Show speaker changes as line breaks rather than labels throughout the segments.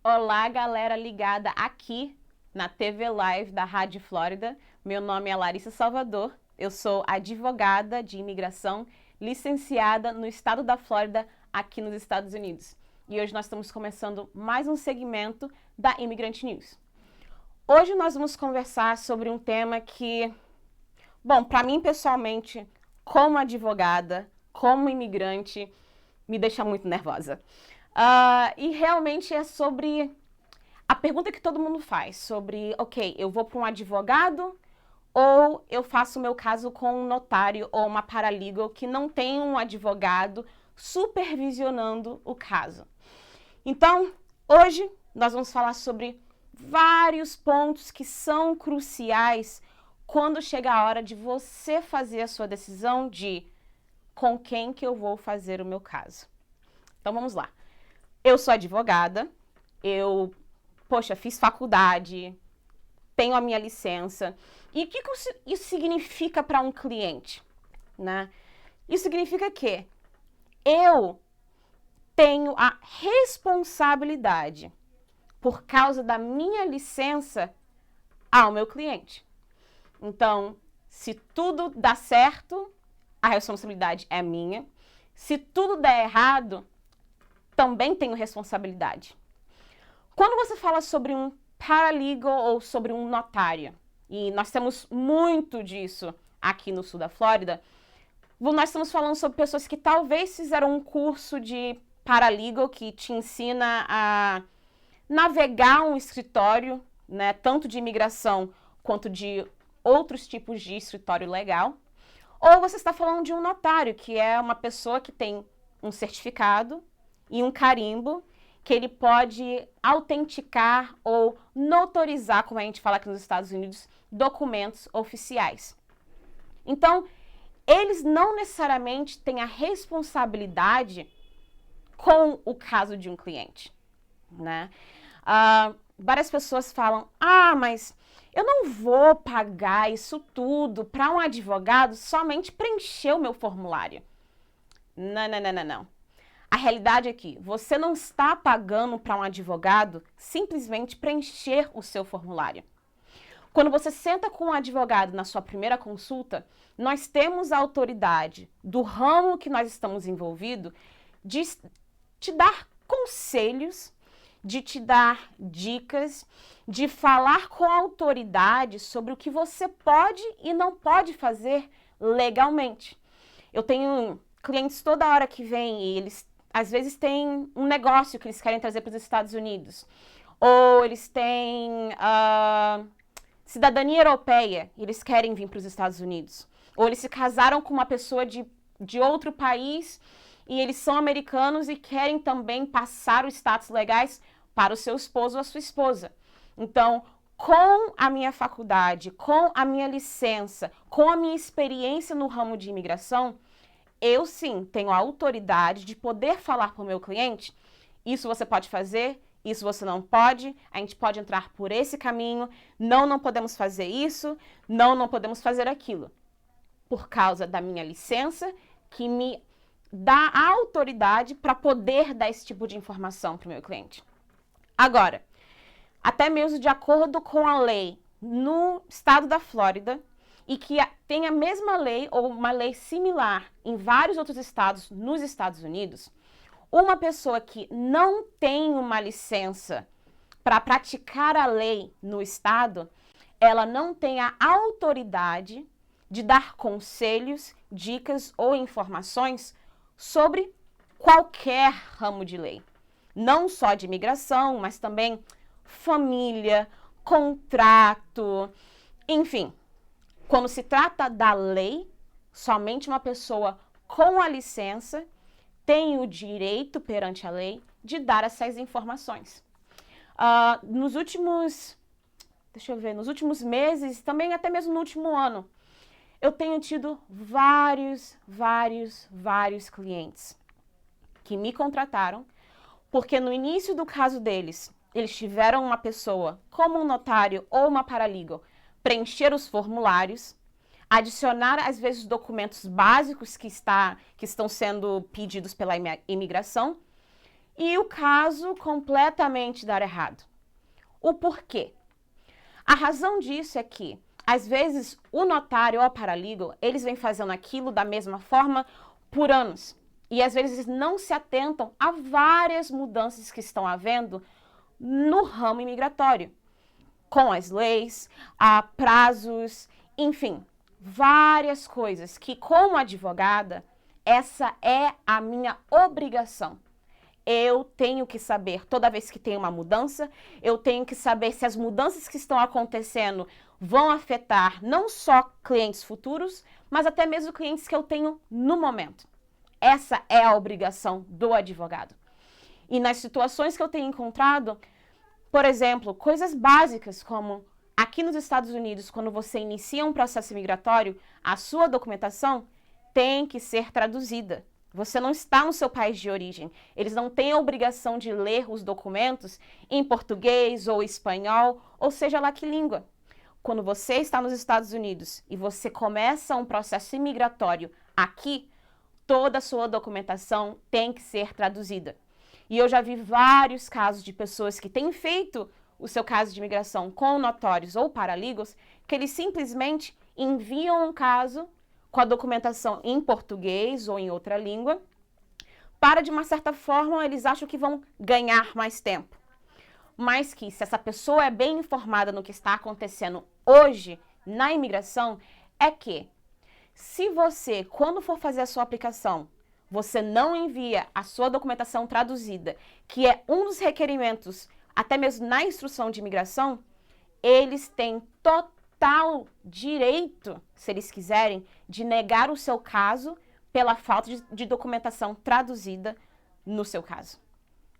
Olá, galera ligada aqui na TV Live da Rádio Flórida. Meu nome é Larissa Salvador, eu sou advogada de imigração, licenciada no estado da Flórida, aqui nos Estados Unidos. E hoje nós estamos começando mais um segmento da Imigrante News. Hoje nós vamos conversar sobre um tema que, bom, para mim pessoalmente, como advogada, como imigrante, me deixa muito nervosa. E realmente é sobre a pergunta que todo mundo faz, sobre, ok, eu vou para um advogado ou eu faço o meu caso com um notário ou uma paralegal que não tem um advogado supervisionando o caso. Então, hoje nós vamos falar sobre vários pontos que são cruciais quando chega a hora de você fazer a sua decisão de com quem que eu vou fazer o meu caso. Então, vamos lá. Eu sou advogada, fiz faculdade, tenho a minha licença. E o que isso significa para um cliente, né? Isso significa que eu tenho a responsabilidade, por causa da minha licença, ao meu cliente. Então, se tudo dá certo, a responsabilidade é minha. Se tudo der errado, também tenho responsabilidade. Quando você fala sobre um paralegal ou sobre um notário, e nós temos muito disso aqui no sul da Flórida, nós estamos falando sobre pessoas que talvez fizeram um curso de paralegal que te ensina a navegar um escritório, né, tanto de imigração quanto de outros tipos de escritório legal. Ou você está falando de um notário, que é uma pessoa que tem um certificado e um carimbo que ele pode autenticar ou notarizar, como a gente fala aqui nos Estados Unidos, documentos oficiais. Então, eles não necessariamente têm a responsabilidade com o caso de um cliente, né? Várias pessoas falam, mas eu não vou pagar isso tudo para um advogado somente preencher o meu formulário. Não. A realidade é que você não está pagando para um advogado simplesmente preencher o seu formulário. Quando você senta com um advogado na sua primeira consulta, nós temos a autoridade do ramo que nós estamos envolvidos de te dar conselhos, de te dar dicas, de falar com a autoridade sobre o que você pode e não pode fazer legalmente. Eu tenho clientes toda hora que vêm e eles às vezes têm um negócio que eles querem trazer para os Estados Unidos. Ou eles têm cidadania europeia e eles querem vir para os Estados Unidos. Ou eles se casaram com uma pessoa de outro país e eles são americanos e querem também passar os status legais para o seu esposo ou a sua esposa. Então, com a minha faculdade, com a minha licença, com a minha experiência no ramo de imigração, eu sim tenho a autoridade de poder falar para o meu cliente, isso você pode fazer, isso você não pode, a gente pode entrar por esse caminho, não podemos fazer isso, não podemos fazer aquilo. Por causa da minha licença, que me dá a autoridade para poder dar esse tipo de informação para o meu cliente. Agora, até mesmo de acordo com a lei no estado da Flórida, e que tem a mesma lei ou uma lei similar em vários outros estados nos Estados Unidos, uma pessoa que não tem uma licença para praticar a lei no estado, ela não tem a autoridade de dar conselhos, dicas ou informações sobre qualquer ramo de lei. Não só de imigração, mas também família, contrato, enfim. Quando se trata da lei, somente uma pessoa com a licença tem o direito perante a lei de dar essas informações. Nos últimos meses, também até mesmo no último ano, eu tenho tido vários clientes que me contrataram porque no início do caso deles, eles tiveram uma pessoa, como um notário ou uma paralegal, preencher os formulários, adicionar, às vezes, documentos básicos que estão sendo pedidos pela imigração, e o caso completamente dar errado. O porquê? A razão disso é que, às vezes, o notário ou a paralegal, eles vêm fazendo aquilo da mesma forma por anos. E, às vezes, não se atentam a várias mudanças que estão havendo no ramo imigratório. Com as leis, a prazos, enfim, várias coisas que, como advogada, essa é a minha obrigação. Eu tenho que saber, toda vez que tem uma mudança, eu tenho que saber se as mudanças que estão acontecendo vão afetar não só clientes futuros, mas até mesmo clientes que eu tenho no momento. Essa é a obrigação do advogado. E nas situações que eu tenho encontrado, por exemplo, coisas básicas como aqui nos Estados Unidos, quando você inicia um processo migratório, a sua documentação tem que ser traduzida. Você não está no seu país de origem. Eles não têm a obrigação de ler os documentos em português ou espanhol, ou seja lá que língua. Quando você está nos Estados Unidos e você começa um processo imigratório aqui, toda a sua documentação tem que ser traduzida. E eu já vi vários casos de pessoas que têm feito o seu caso de imigração com notários ou paralegals, que eles simplesmente enviam um caso com a documentação em português ou em outra língua, para, de uma certa forma, eles acham que vão ganhar mais tempo. Mas que, se essa pessoa é bem informada no que está acontecendo hoje na imigração, é que, se você, quando for fazer a sua aplicação, você não envia a sua documentação traduzida, que é um dos requerimentos, até mesmo na instrução de imigração, eles têm total direito, se eles quiserem, de negar o seu caso pela falta de documentação traduzida no seu caso.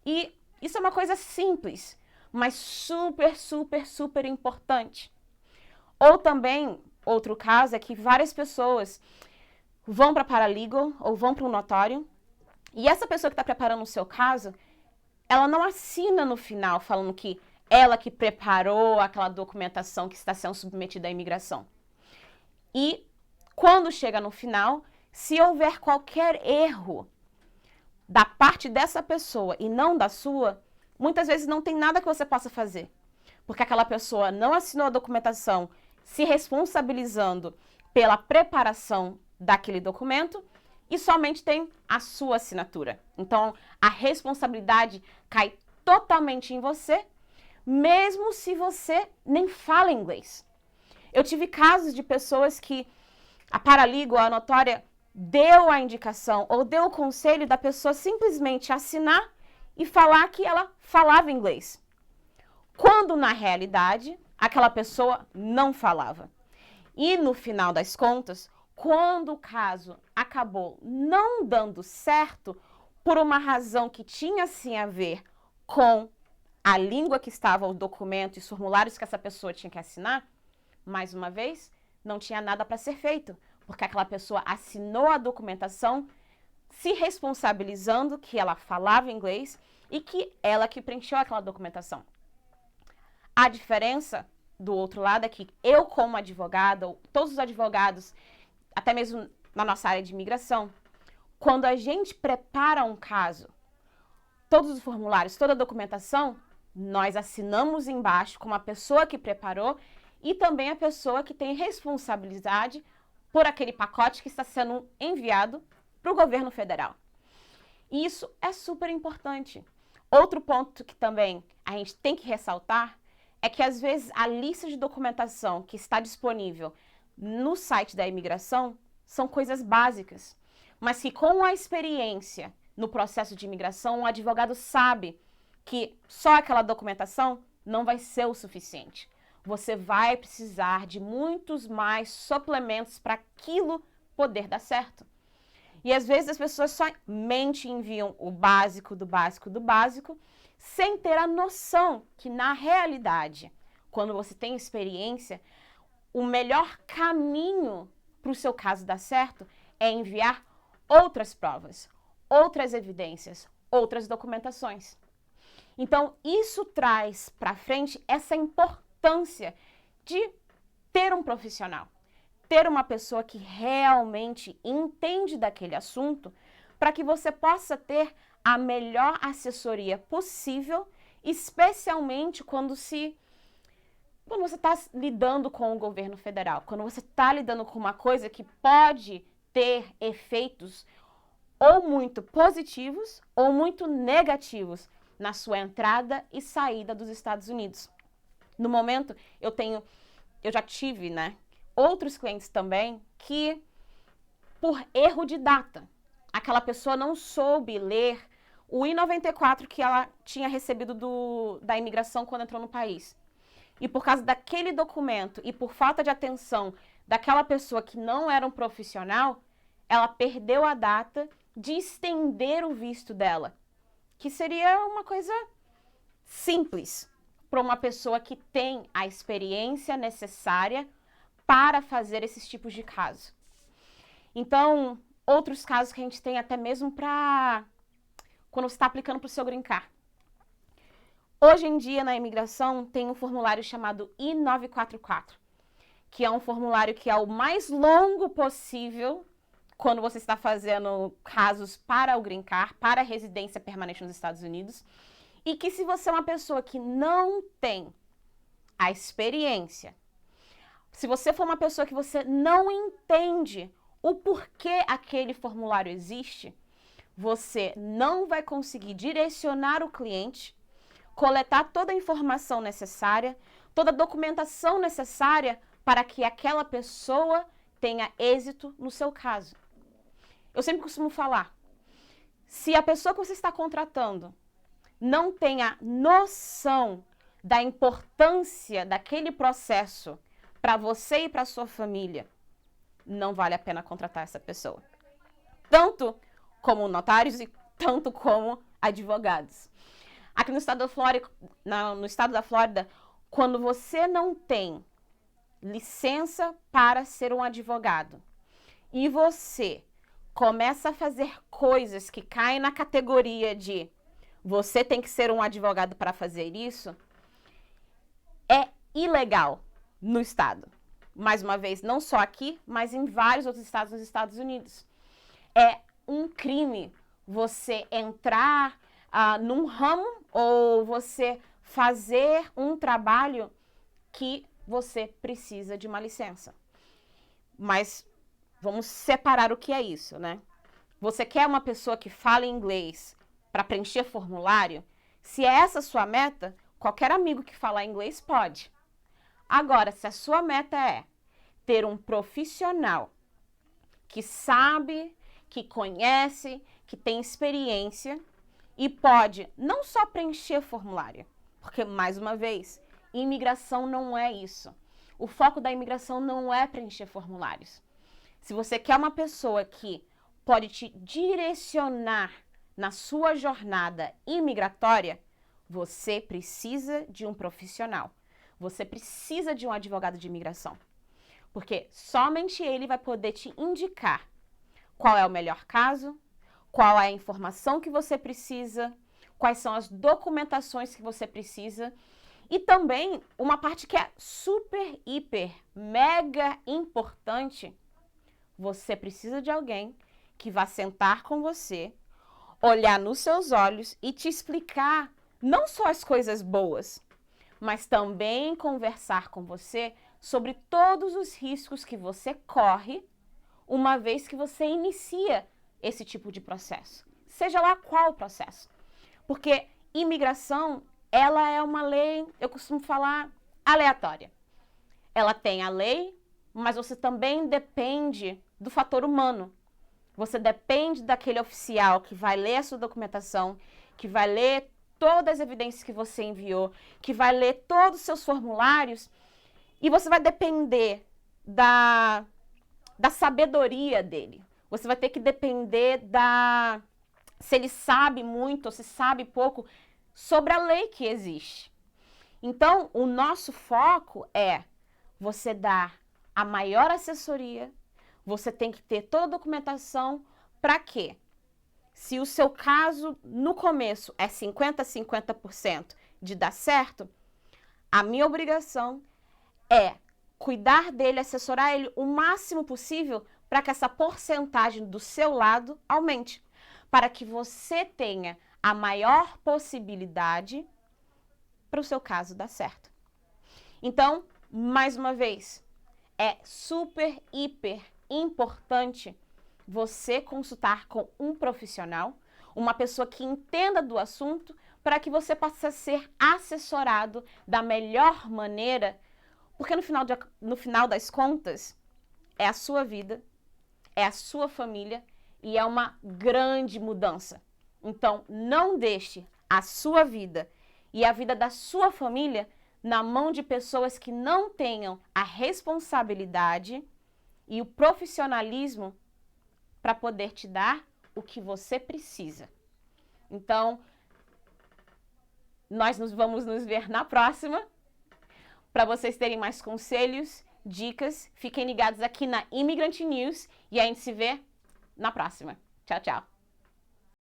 E isso é uma coisa simples, mas super, super, super importante. Ou também, outro caso é que várias pessoas vão para paralegal ou vão para um notário e essa pessoa que está preparando o seu caso, ela não assina no final falando que ela que preparou aquela documentação que está sendo submetida à imigração. E quando chega no final, se houver qualquer erro da parte dessa pessoa e não da sua, muitas vezes não tem nada que você possa fazer. Porque aquela pessoa não assinou a documentação se responsabilizando pela preparação daquele documento e somente tem a sua assinatura. Então, a responsabilidade cai totalmente em você, mesmo se você nem fala inglês. Eu tive casos de pessoas que a paralegal, a notária, deu a indicação ou deu o conselho da pessoa simplesmente assinar e falar que ela falava inglês. Quando, na realidade, aquela pessoa não falava. E, no final das contas, quando o caso acabou não dando certo, por uma razão que tinha sim a ver com a língua que estava o documento e os formulários que essa pessoa tinha que assinar, mais uma vez, não tinha nada para ser feito, porque aquela pessoa assinou a documentação se responsabilizando que ela falava inglês e que ela que preencheu aquela documentação. A diferença do outro lado é que eu, como advogada, ou todos os advogados, até mesmo na nossa área de imigração, quando a gente prepara um caso, todos os formulários, toda a documentação, nós assinamos embaixo como a pessoa que preparou e também a pessoa que tem responsabilidade por aquele pacote que está sendo enviado para o governo federal. E isso é super importante. Outro ponto que também a gente tem que ressaltar é que, às vezes, a lista de documentação que está disponível no site da imigração são coisas básicas, mas que, com a experiência no processo de imigração, um advogado sabe que só aquela documentação não vai ser o suficiente. Você vai precisar de muitos mais suplementos para aquilo poder dar certo. E às vezes as pessoas somente enviam o básico do básico do básico, sem ter a noção que, na realidade, quando você tem experiência, o melhor caminho para o seu caso dar certo é enviar outras provas, outras evidências, outras documentações. Então, isso traz para frente essa importância de ter um profissional, ter uma pessoa que realmente entende daquele assunto, para que você possa ter a melhor assessoria possível, especialmente quando você está lidando com o governo federal, quando você está lidando com uma coisa que pode ter efeitos ou muito positivos ou muito negativos na sua entrada e saída dos Estados Unidos. No momento, eu já tive, outros clientes também que, por erro de data, aquela pessoa não soube ler o I-94 que ela tinha recebido da imigração quando entrou no país. E por causa daquele documento e por falta de atenção daquela pessoa que não era um profissional, ela perdeu a data de estender o visto dela, que seria uma coisa simples para uma pessoa que tem a experiência necessária para fazer esses tipos de casos. Então, outros casos que a gente tem até mesmo para quando você está aplicando para o seu green card. Hoje em dia, na imigração, tem um formulário chamado I-944, que é um formulário que é o mais longo possível quando você está fazendo casos para o green card, para a residência permanente nos Estados Unidos, e que se você é uma pessoa que não tem a experiência, se você for uma pessoa que você não entende o porquê aquele formulário existe, você não vai conseguir direcionar o cliente, coletar toda a informação necessária, toda a documentação necessária para que aquela pessoa tenha êxito no seu caso. Eu sempre costumo falar, se a pessoa que você está contratando não tem a noção da importância daquele processo para você e para sua família, não vale a pena contratar essa pessoa. Tanto como notários e tanto como advogados. Aqui no estado da Flórida, quando você não tem licença para ser um advogado e você começa a fazer coisas que caem na categoria de você tem que ser um advogado para fazer isso, é ilegal no estado. Mais uma vez, não só aqui, mas em vários outros estados nos Estados Unidos. É um crime você entrar num ramo ou você fazer um trabalho que você precisa de uma licença. Mas vamos separar o que é isso, Você quer uma pessoa que fala inglês para preencher formulário? Se é essa a sua meta, qualquer amigo que falar inglês pode. Agora, se a sua meta é ter um profissional que sabe, que conhece, que tem experiência e pode não só preencher formulário, porque, mais uma vez, imigração não é isso. O foco da imigração não é preencher formulários. Se você quer uma pessoa que pode te direcionar na sua jornada imigratória, você precisa de um profissional. Você precisa de um advogado de imigração. Porque somente ele vai poder te indicar qual é o melhor caso, qual é a informação que você precisa, quais são as documentações que você precisa. E também uma parte que é super, hiper, mega importante, você precisa de alguém que vá sentar com você, olhar nos seus olhos e te explicar não só as coisas boas, mas também conversar com você sobre todos os riscos que você corre uma vez que você inicia esse tipo de processo, seja lá qual o processo. Porque imigração, ela é uma lei, eu costumo falar, aleatória. Ela tem a lei, mas você também depende do fator humano. Você depende daquele oficial que vai ler a sua documentação, que vai ler todas as evidências que você enviou, que vai ler todos os seus formulários, e você vai depender da sabedoria dele. Você vai ter que depender se ele sabe muito ou se sabe pouco sobre a lei que existe. Então, o nosso foco é você dar a maior assessoria, você tem que ter toda a documentação para quê? Se o seu caso, no começo, é 50% de dar certo, a minha obrigação é cuidar dele, assessorar ele o máximo possível para que essa porcentagem do seu lado aumente. para que você tenha a maior possibilidade para o seu caso dar certo. Então, mais uma vez, é super, hiper importante você consultar com um profissional, uma pessoa que entenda do assunto, para que você possa ser assessorado da melhor maneira, porque no final das contas, é a sua vida, é a sua família e é uma grande mudança. Então, não deixe a sua vida e a vida da sua família na mão de pessoas que não tenham a responsabilidade e o profissionalismo para poder te dar o que você precisa. Então, nós vamos nos ver na próxima. Para vocês terem mais conselhos, dicas, fiquem ligados aqui na Imigrant News e a gente se vê na próxima. Tchau, tchau.